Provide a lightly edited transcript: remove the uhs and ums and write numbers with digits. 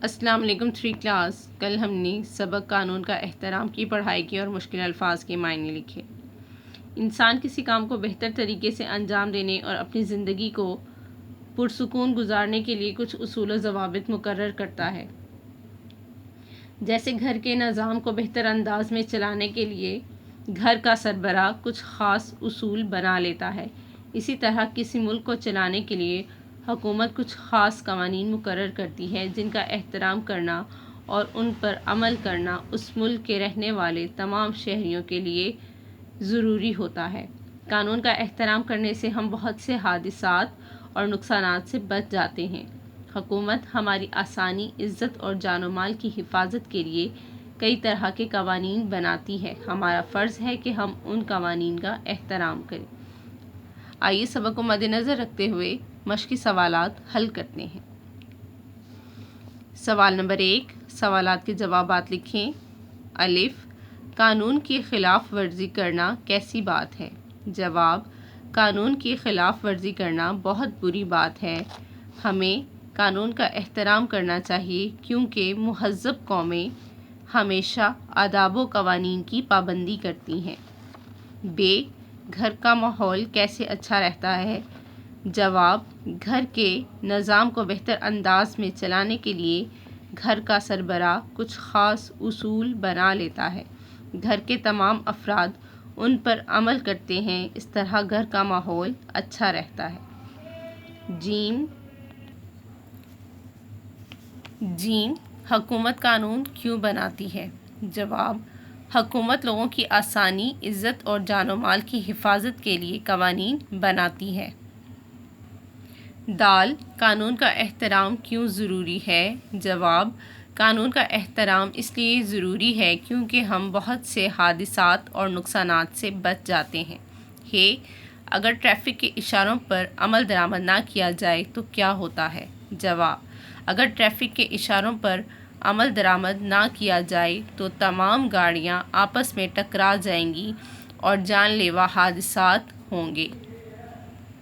السلام علیکم 3 کلاس۔ کل ہم نے سبق قانون کا احترام کی پڑھائی کی اور مشکل الفاظ کے معنی لکھے۔ انسان کسی کام کو بہتر طریقے سے انجام دینے اور اپنی زندگی کو پرسکون گزارنے کے لیے کچھ اصول و ضوابط مقرر کرتا ہے۔ جیسے گھر کے نظام کو بہتر انداز میں چلانے کے لیے گھر کا سربراہ کچھ خاص اصول بنا لیتا ہے، اسی طرح کسی ملک کو چلانے کے لیے حکومت کچھ خاص قوانین مقرر کرتی ہے جن کا احترام کرنا اور ان پر عمل کرنا اس ملک کے رہنے والے تمام شہریوں کے لیے ضروری ہوتا ہے۔ قانون کا احترام کرنے سے ہم بہت سے حادثات اور نقصانات سے بچ جاتے ہیں۔ حکومت ہماری آسانی، عزت اور جان و مال کی حفاظت کے لیے کئی طرح کے قوانین بناتی ہے۔ ہمارا فرض ہے کہ ہم ان قوانین کا احترام کریں۔ آئیے سبق کو مد نظر رکھتے ہوئے مشقی سوالات حل کرتے ہیں۔ سوال نمبر 1، سوالات کے جوابات لکھیں۔ الف، قانون کی خلاف ورزی کرنا کیسی بات ہے؟ جواب، قانون کی خلاف ورزی کرنا بہت بری بات ہے۔ ہمیں قانون کا احترام کرنا چاہیے کیونکہ مہذب قومیں ہمیشہ آداب و قوانین کی پابندی کرتی ہیں۔ ب، گھر کا ماحول کیسے اچھا رہتا ہے؟ جواب، گھر کے نظام کو بہتر انداز میں چلانے کے لیے گھر کا سربراہ کچھ خاص اصول بنا لیتا ہے۔ گھر کے تمام افراد ان پر عمل کرتے ہیں، اس طرح گھر کا ماحول اچھا رہتا ہے۔ ج، حکومت قانون کیوں بناتی ہے؟ جواب، حکومت لوگوں کی آسانی، عزت اور جان و مال کی حفاظت کے لیے قوانین بناتی ہے۔ د، قانون کا احترام کیوں ضروری ہے؟ جواب، قانون کا احترام اس لیے ضروری ہے کیونکہ ہم بہت سے حادثات اور نقصانات سے بچ جاتے ہیں۔ ہ، اگر ٹریفک کے اشاروں پر عمل درآمد نہ کیا جائے تو کیا ہوتا ہے؟ جواب، اگر ٹریفک کے اشاروں پر عمل درآمد نہ کیا جائے تو تمام گاڑیاں آپس میں ٹکرا جائیں گی اور جان لیوا حادثات ہوں گے۔